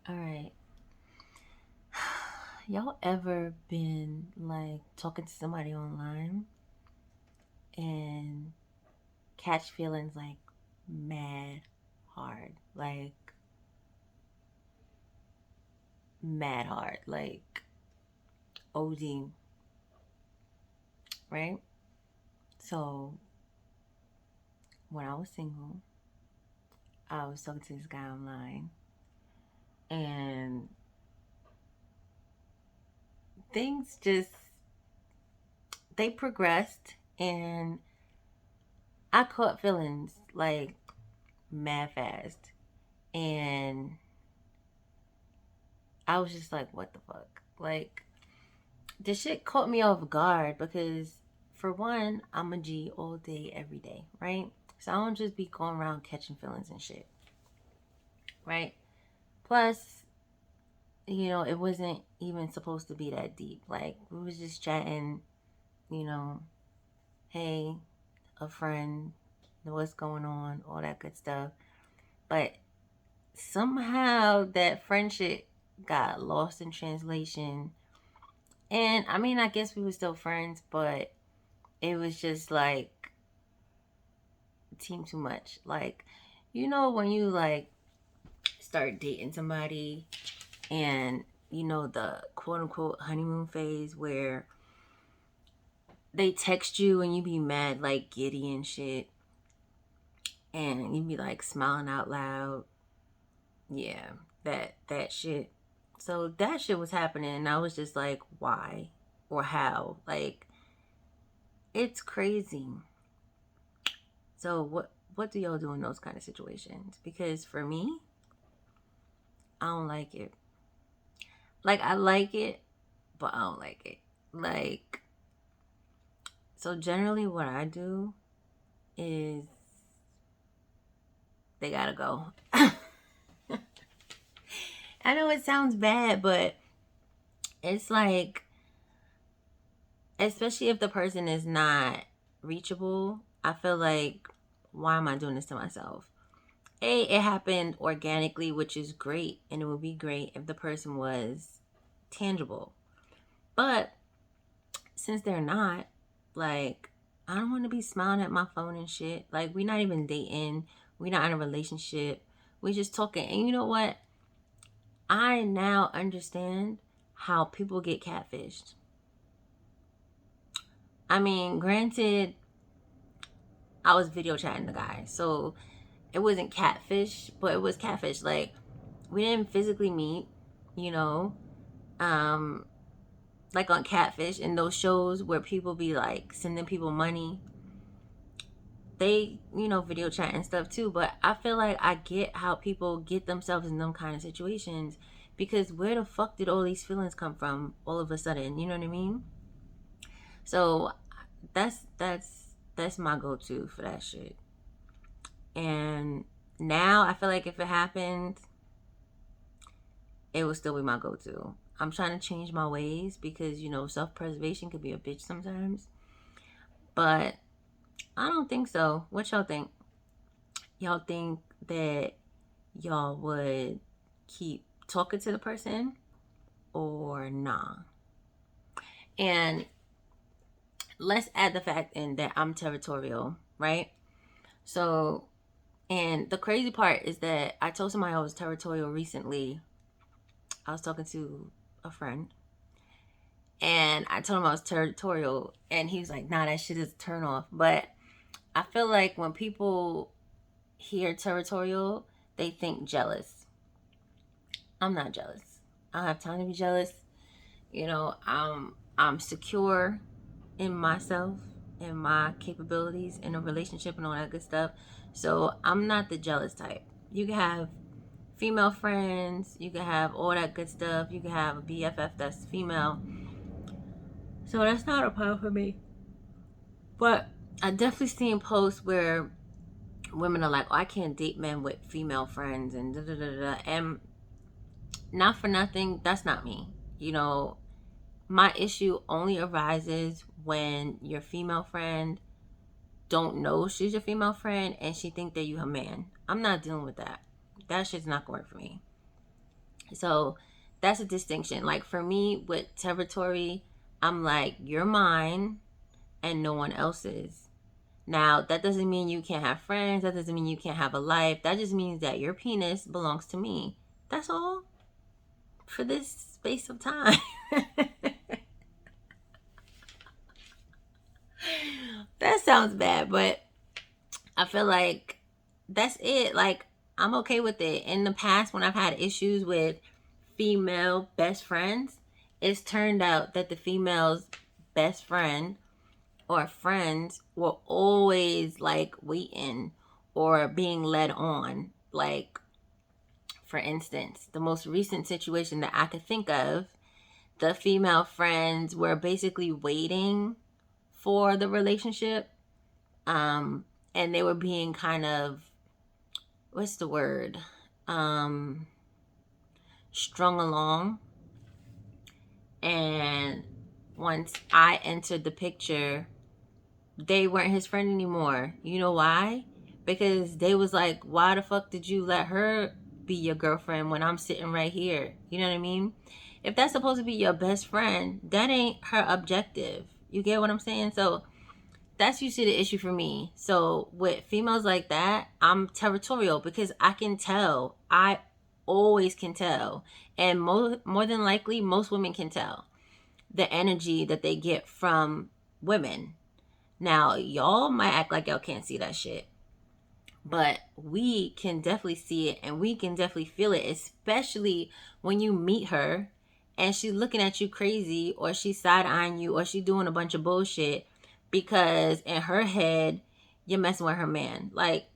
All right. Y'all ever been like talking to somebody online and catch feelings like mad hard? Like mad hard. Like OD, right? So when I was single, I was talking to this guy online and things just they progressed and I caught feelings like mad fast. And I was just like, what the fuck? Like, this shit caught me off guard because, for one, I'm a G all day, every day, right? So I don't just be going around catching feelings and shit, right? Plus, it wasn't even supposed to be that deep. Like, we was just chatting, you know, hey, a friend, what's going on, all that good stuff. But somehow that friendship got lost in translation. And I mean, I guess we were still friends, but it was just like team too much. Like, when you like start dating somebody and the quote unquote honeymoon phase where they text you and you be mad like giddy and shit and you be like smiling out loud. Yeah, that shit. So that shit was happening and I was just like, why or how? Like, it's crazy. So what do y'all do in those kind of situations? Because for me, I don't like it. Like, I like it, but I don't like it. Like, so generally what I do is they gotta go. I know it sounds bad, but it's like, especially if the person is not reachable, I feel like, why am I doing this to myself? It happened organically, which is great, and it would be great if the person was tangible. But since they're not, like, I don't want to be smiling at my phone and shit. Like, we're not even dating. We're not in a relationship. We're just talking. And you know what? I now understand how people get catfished. I mean, granted, I was video chatting the guy. So it wasn't catfish, but it was catfish. Like, we didn't physically meet, you know? Um, like on Catfish and those shows where people be like sending people money, they video chat and stuff too. But I feel like I get how people get themselves in them kind of situations, because where the fuck did all these feelings come from all of a sudden? You know what I mean? So that's my go-to for that shit. And now I feel like if it happened, it would still be my go-to. I'm trying to change my ways because self-preservation could be a bitch sometimes, but I don't think so. What y'all think? Y'all think that y'all would keep talking to the person or nah? And let's add the fact in that I'm territorial, right? So, and the crazy part is that I told somebody I was territorial recently. I was talking to a friend and I told him I was territorial, and he was like, nah, that shit is a turn off. But I feel like when people hear territorial, they think jealous. I'm not jealous. I don't have time to be jealous. I'm secure in myself and my capabilities in a relationship and all that good stuff. So I'm not the jealous type. You can have female friends, you can have all that good stuff. You can have a BFF that's female. So that's not a problem for me. But I definitely seen posts where women are like, "Oh, I can't date men with female friends," and da da da da. And not for nothing, that's not me. My issue only arises when your female friend don't know she's your female friend and she think that you her man. I'm not dealing with that. That shit's not going to work for me. So that's a distinction. Like for me with territory, I'm like, you're mine and no one else's. Now, that doesn't mean you can't have friends. That doesn't mean you can't have a life. That just means that your penis belongs to me. That's all for this space of time. That sounds bad, but I feel like that's it. Like, I'm okay with it. In the past, when I've had issues with female best friends, it's turned out that the female's best friend or friends were always like waiting or being led on. Like, for instance, the most recent situation that I could think of, the female friends were basically waiting for the relationship. And they were being kind of, what's the word? Um, Strung along. And once I entered the picture, they weren't his friend anymore. You know why? Because they was like, why the fuck did you let her be your girlfriend when I'm sitting right here? You know what I mean? If that's supposed to be your best friend, that ain't her objective. You get what I'm saying? So that's usually the issue for me. So with females like that, I'm territorial because I can tell. I always can tell. And more than likely, most women can tell the energy that they get from women. Now, y'all might act like y'all can't see that shit, but we can definitely see it and we can definitely feel it, especially when you meet her and she's looking at you crazy or she's side-eyeing you or she's doing a bunch of bullshit because in her head, you're messing with her man. Like,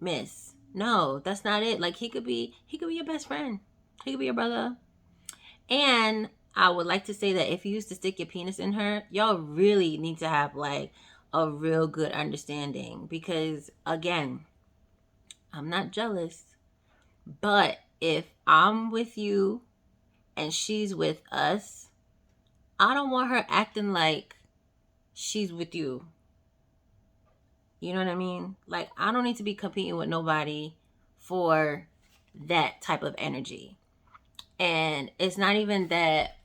miss, no, that's not it. Like, he could be your best friend. He could be your brother. And I would like to say that if you used to stick your penis in her, y'all really need to have like a real good understanding. Because again, I'm not jealous. But if I'm with you and she's with us, I don't want her acting like she's with you. You know what I mean? Like, I don't need to be competing with nobody for that type of energy. And it's not even that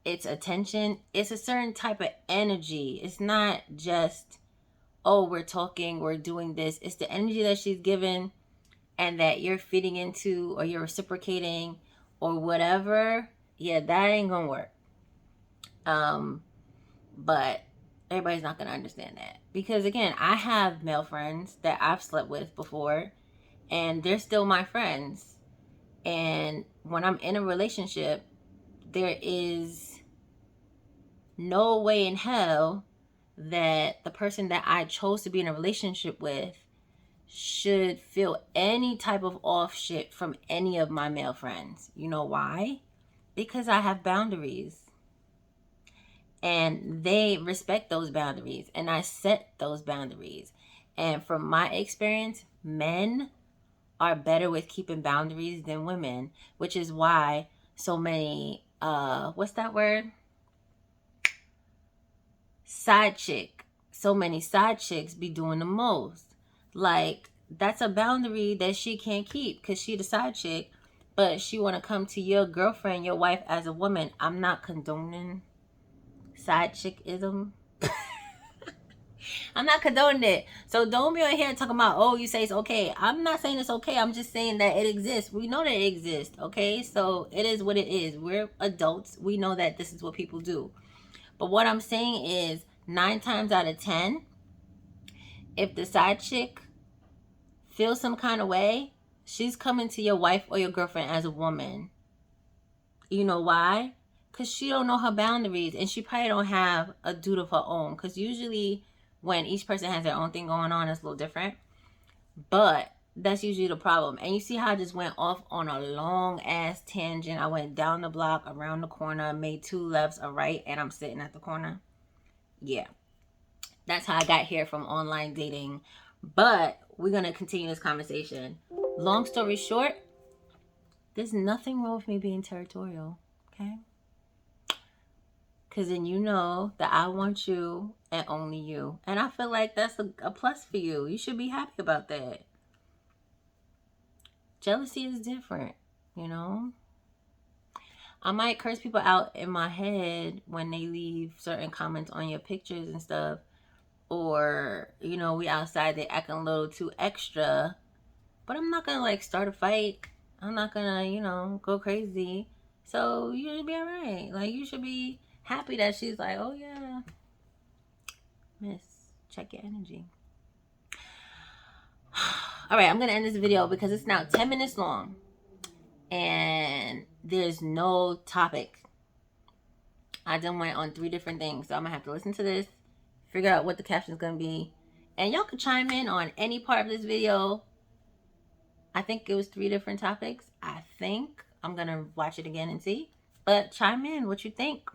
it's attention, it's a certain type of energy. It's not just, oh, we're talking, we're doing this. It's the energy that she's given and that you're feeding into or you're reciprocating or whatever. Yeah, that ain't gonna work. um but everybody's not gonna understand that because again, I have male friends that I've slept with before and they're still my friends. And when I'm in a relationship, there is no way in hell that the person that I chose to be in a relationship with should feel any type of off shit from any of my male friends. You know why? Because I have boundaries and they respect those boundaries and I set those boundaries. And from my experience, men are better with keeping boundaries than women, which is why so many what's that word? Side chick. So many side chicks be doing the most. Like, that's a boundary that she can't keep because she the side chick, but she want to come to your girlfriend, your wife as a woman. I'm not condoning side chickism. I'm not condoning it. So don't be on here talking about, oh, you say it's okay. I'm not saying it's okay. I'm just saying that it exists. We know that it exists, okay? So it is what it is. We're adults. We know that this is what people do. But what I'm saying is 9 times out of 10, if the side chick feels some kind of way, she's coming to your wife or your girlfriend as a woman. You know why? Because she don't know her boundaries and she probably don't have a dude of her own. Because usually when each person has their own thing going on, it's a little different. But that's usually the problem. And you see how I just went off on a long ass tangent. I went down the block, around the corner, made 2 lefts, a right, and I'm sitting at the corner. Yeah. That's how I got here from online dating. But we're going to continue this conversation. Long story short, there's nothing wrong with me being territorial. Okay? Because then you know that I want you and only you. And I feel like that's a plus for you. You should be happy about that. Jealousy is different. you know? I might curse people out in my head when they leave certain comments on your pictures and stuff. Or, you know, we outside, they acting a little too extra. But I'm not gonna like start a fight. I'm not gonna, you know, go crazy. So you should be alright. Like, you should be happy that she's like, oh yeah, miss, check your energy. Alright, I'm gonna end this video because it's now 10 minutes long. And there's no topic. I done went on 3 different things. So I'm gonna have to listen to this, figure out what the caption's gonna be. And y'all can chime in on any part of this video. I think it was 3 different topics. I think I'm gonna watch it again and see. But chime in what you think.